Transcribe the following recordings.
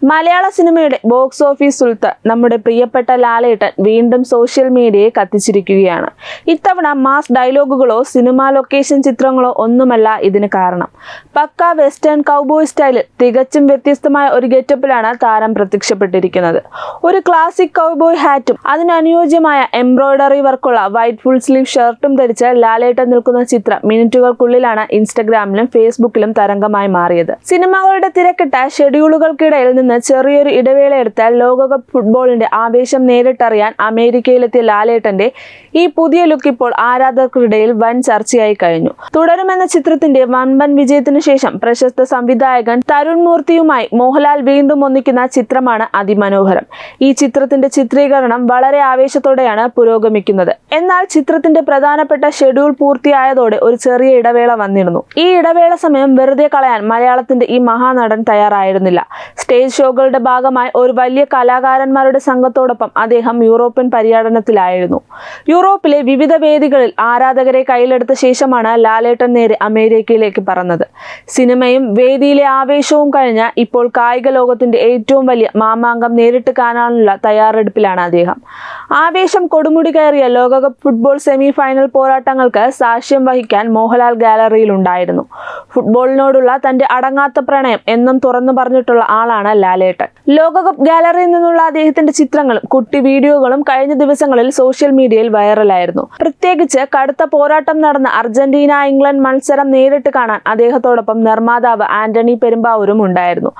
മലയാള സിനിമയുടെ box office സുൽത്താൻ നമ്മുടെ പ്രിയപ്പെട്ട ലാലേട്ടൻ വീണ്ടും സോഷ്യൽ മീഡിയയെ കത്തിച്ചിരിക്കുകയാണ്. ഇത്തവണ മാസ് ഡയലോഗുകളോ സിനിമാ ലൊക്കേഷൻ ചിത്രങ്ങളോ ഒന്നുമല്ല ഇതിന് കാരണം. പക്ക വെസ്റ്റേൺ കൗബോയ് സ്റ്റൈലിൽ തികച്ചും വ്യത്യസ്തമായ ഒരു ഗെറ്റപ്പിലാണ് താരം പ്രത്യക്ഷപ്പെട്ടിരിക്കുന്നത്. ഒരു ക്ലാസിക് കൗബോയ് ഹാറ്റും അതിനനുയോജ്യമായ എംബ്രോയിഡറി വർക്കുള്ള വൈറ്റ് ഫുൾ സ്ലീവ് ഷർട്ടും ധരിച്ച് ലാലേട്ടൻ നിൽക്കുന്ന ചിത്രം മിനിറ്റുകൾക്കുള്ളിലാണ് ഇൻസ്റ്റഗ്രാമിലും ഫേസ്ബുക്കിലും തരംഗമായി മാറിയത്. സിനിമകളുടെ തിരക്കിട്ട ഷെഡ്യൂളുകൾക്കിടയിൽ നിന്ന് ചെറിയൊരു ഇടവേള എടുത്താൽ ലോകകപ്പ് ഫുട്ബോളിന്റെ ആവേശം നേരിട്ടറിയാൻ അമേരിക്കയിലെത്തിയ ലാലേട്ടന്റെ ഈ പുതിയ ലുക്ക് ഇപ്പോൾ ആരാധകർക്കിടയിൽ വൻ ചർച്ചയായി കഴിഞ്ഞു. തുടരുമെന്ന ചിത്രത്തിന്റെ വൻപൻ വിജയത്തിനു ശേഷം പ്രശസ്ത സംവിധായകൻ തരുൺ മൂർത്തിയുമായി മോഹൻലാൽ വീണ്ടും ഒന്നിക്കുന്ന ചിത്രമാണ് അതിമനോഹരം. ഈ ചിത്രത്തിന്റെ ചിത്രീകരണം വളരെ ആവേശത്തോടെയാണ് പുരോഗമിക്കുന്നത്. എന്നാൽ ചിത്രത്തിന്റെ പ്രധാനപ്പെട്ട ഷെഡ്യൂൾ പൂർത്തിയായതോടെ ഒരു ചെറിയ ഇടവേള വന്നിരുന്നു. ഈ ഇടവേള സമയം വെറുതെ കളയാൻ മലയാളത്തിന്റെ ഈ മഹാനടൻ തയ്യാറായിരുന്നില്ല. സ്റ്റേജ് ഷോകളുടെ ഭാഗമായി ഒരു വലിയ കലാകാരന്മാരുടെ സംഘത്തോടൊപ്പം അദ്ദേഹം യൂറോപ്യൻ പര്യടനത്തിലായിരുന്നു. യൂറോപ്പിലെ വിവിധ വേദികളിൽ ആരാധകരെ കയ്യിലെടുത്ത ശേഷമാണ് ലാലേട്ടൻ നേരെ അമേരിക്കയിലേക്ക് പറന്നത്. സിനിമയും വേദിയിലെ ആവേശവും കഴിഞ്ഞ ഇപ്പോൾ കായിക ലോകത്തിന്റെ ഏറ്റവും വലിയ മാമാങ്കം നേരിട്ട് കാണാനുള്ള തയ്യാറെടുപ്പിലാണ് അദ്ദേഹം. ആവേശം കൊടുമുടി കയറിയ ലോകകപ്പ് ഫുട്ബോൾ സെമി ഫൈനൽ പോരാട്ടങ്ങൾക്ക് സാക്ഷ്യം വഹിക്കാൻ മോഹൻലാൽ ഗാലറിയിലുണ്ടായിരുന്നു. ഫുട്ബോളിനോടുള്ള തന്റെ അടങ്ങാത്ത പ്രണയം എന്നും തുറന്നു പറഞ്ഞിട്ടുള്ള ആളാണ് ലാലേട്ടൻ. ലോകകപ്പ് ഗാലറിയിൽ നിന്നുള്ള അദ്ദേഹത്തിന്റെ ചിത്രങ്ങളും കുട്ടി വീഡിയോകളും കഴിഞ്ഞ ദിവസങ്ങളിൽ സോഷ്യൽ മീഡിയയിൽ വൈറലായിരുന്നു. പ്രത്യേകിച്ച് കടുത്ത പോരാട്ടം നടന്ന അർജന്റീന ഇംഗ്ലണ്ട് മത്സരം നേരിട്ട് കാണാൻ അദ്ദേഹത്തോടൊപ്പം നിർമ്മാതാവ് ആന്റണി പെരുമ്പാവൂരും ഉണ്ടായിരുന്നു.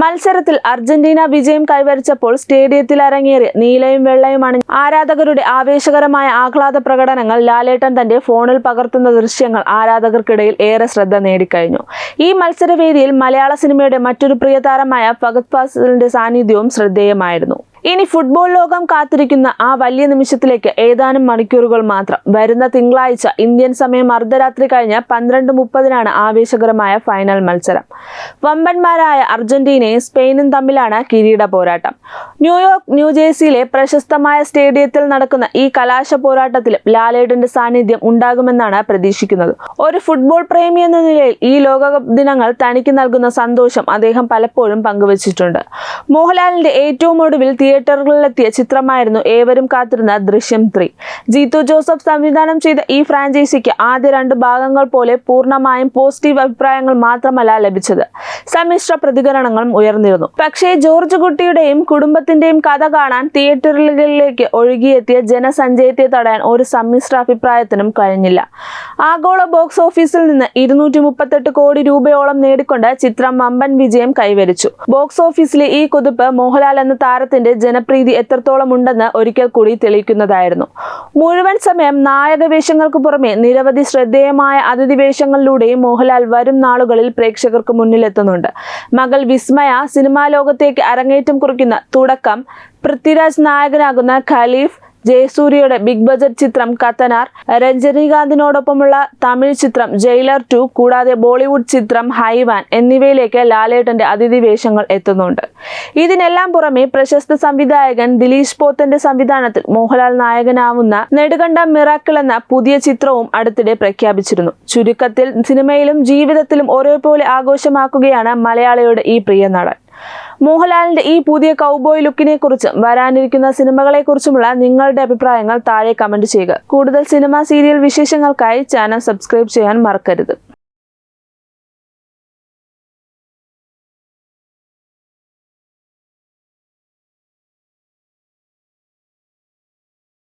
മത്സരത്തിൽ അർജന്റീന വിജയം കൈവരിച്ചപ്പോൾ സ്റ്റേഡിയത്തിൽ അരങ്ങേറിയ നീലയും വെള്ളയും അണിഞ്ഞ ആരാധകരുടെ ആവേശകരമായ ആഹ്ലാദ പ്രകടനങ്ങൾ ലാലേട്ടൻ തന്റെ ഫോണിൽ പകർത്തുന്ന ദൃശ്യങ്ങൾ ആരാധകർക്കിടയിൽ ഏറെ ശ്രദ്ധ നേടിക്കഴിഞ്ഞു. ഈ മത്സരവേദിയിൽ മലയാള സിനിമയുടെ മറ്റൊരു പ്രിയതാരമായ ഫഹദ് ഫാസിലിന്റെ സാന്നിധ്യവും ശ്രദ്ധേയമായിരുന്നു. ഇനി ഫുട്ബോൾ ലോകം കാത്തിരിക്കുന്ന ആ വലിയ നിമിഷത്തിലേക്ക് ഏതാനും മണിക്കൂറുകൾ മാത്രം. വരുന്ന തിങ്കളാഴ്ച ഇന്ത്യൻ സമയം അർദ്ധരാത്രി കഴിഞ്ഞ് 12:30 ആവേശകരമായ ഫൈനൽ മത്സരം. വമ്പന്മാരായ അർജന്റീനയും സ്പെയിനും തമ്മിലാണ് കിരീട പോരാട്ടം. ന്യൂയോർക്ക് ന്യൂജേഴ്സിയിലെ പ്രശസ്തമായ സ്റ്റേഡിയത്തിൽ നടക്കുന്ന ഈ കലാശ പോരാട്ടത്തിലും ലാലേട്ടന്റെ സാന്നിധ്യം ഉണ്ടാകുമെന്നാണ് പ്രതീക്ഷിക്കുന്നത്. ഒരു ഫുട്ബോൾ പ്രേമി എന്ന നിലയിൽ ഈ ലോകകപ്പ് ദിനങ്ങൾ തനിക്ക് നൽകുന്ന സന്തോഷം അദ്ദേഹം പലപ്പോഴും പങ്കുവച്ചിട്ടുണ്ട്. മോഹൻലാലിന്റെ ഏറ്റവും ഒടുവിൽ തിയേറ്ററുകളിലെത്തിയ ചിത്രമായിരുന്നു ഏവരും കാത്തിരുന്ന ദൃശ്യം 3. ജീത്തു ജോസഫ് സംവിധാനം ചെയ്ത ഈ ഫ്രാഞ്ചൈസിക്ക് ആദ്യ 2 ഭാഗങ്ങൾ പോലെ പൂർണ്ണമായും പോസിറ്റീവ് അഭിപ്രായങ്ങൾ മാത്രമല്ല ലഭിച്ചത്, സമ്മിശ്ര പ്രതികരണങ്ങളും ഉയർന്നിരുന്നു. പക്ഷേ ജോർജ് കുട്ടിയുടെയും കുടുംബത്തിന്റെയും കഥ കാണാൻ തിയേറ്ററുകളിലേക്ക് ഒഴുകിയെത്തിയ ജനസഞ്ചയത്തെ തടയാൻ ഒരു സമ്മിശ്ര അഭിപ്രായത്തിനും കഴിഞ്ഞില്ല. ആഗോള ബോക്സ് ഓഫീസിൽ നിന്ന് 238 കോടി രൂപയോളം നേടിക്കൊണ്ട് ചിത്രം വമ്പൻ വിജയം കൈവരിച്ചു. ബോക്സ് ഓഫീസിലെ ഈ കുതിപ്പ് മോഹൻലാൽ എന്ന താരത്തിന്റെ ജനപ്രീതി എത്രത്തോളം ഉണ്ടെന്ന് ഒരിക്കൽ കൂടി തെളിയിക്കുന്നതായിരുന്നു. മുഴുവൻ സമയം നായക വേഷങ്ങൾക്ക് പുറമെ നിരവധി ശ്രദ്ധേയമായ അതിഥി വേഷങ്ങളിലൂടെയും മോഹൻലാൽ വരും നാളുകളിൽ പ്രേക്ഷകർക്ക് മുന്നിലെത്തുന്നുണ്ട്. മകൾ വിസ്മയ സിനിമാ ലോകത്തേക്ക് അരങ്ങേറ്റം കുറിക്കുന്ന തുടക്കം, പൃഥ്വിരാജ് നായകനാകുന്ന ഖലീഫ്, ജയസൂര്യയുടെ ബിഗ് ബജറ്റ് ചിത്രം കത്തനാർ, രജനീകാന്തിനോടൊപ്പമുള്ള തമിഴ് ചിത്രം ജയിലർ 2, കൂടാതെ ബോളിവുഡ് ചിത്രം ഹൈവാൻ എന്നിവയിലേക്ക് ലാലേട്ടന്റെ അതിഥി വേഷങ്ങൾ എത്തുന്നുണ്ട്. ഇതിനെല്ലാം പുറമെ പ്രശസ്ത സംവിധായകൻ ദിലീഷ് പോത്തന്റെ സംവിധാനത്തിൽ മോഹൻലാൽ നായകനാവുന്ന നെടുകണ്ട മിറാക്കിൾ എന്ന പുതിയ ചിത്രവും അടുത്തിടെ പ്രഖ്യാപിച്ചിരുന്നു. ചുരുക്കത്തിൽ സിനിമയിലും ജീവിതത്തിലും ഒരേപോലെ ആഘോഷമാക്കുകയാണ് മലയാളിയുടെ ഈ പ്രിയ നടൻ. മോഹൻലാലിന്റെ ഈ പുതിയ കൗബോയ് ലുക്കിനെ കുറിച്ചും വരാനിരിക്കുന്ന സിനിമകളെ കുറിച്ചുമുള്ള നിങ്ങളുടെ അഭിപ്രായങ്ങൾ താഴെ കമന്റ് ചെയ്യുക. കൂടുതൽ സിനിമ സീരിയൽ വിശേഷങ്ങൾക്കായി ചാനൽ സബ്സ്ക്രൈബ് ചെയ്യാൻ മറക്കരുത്.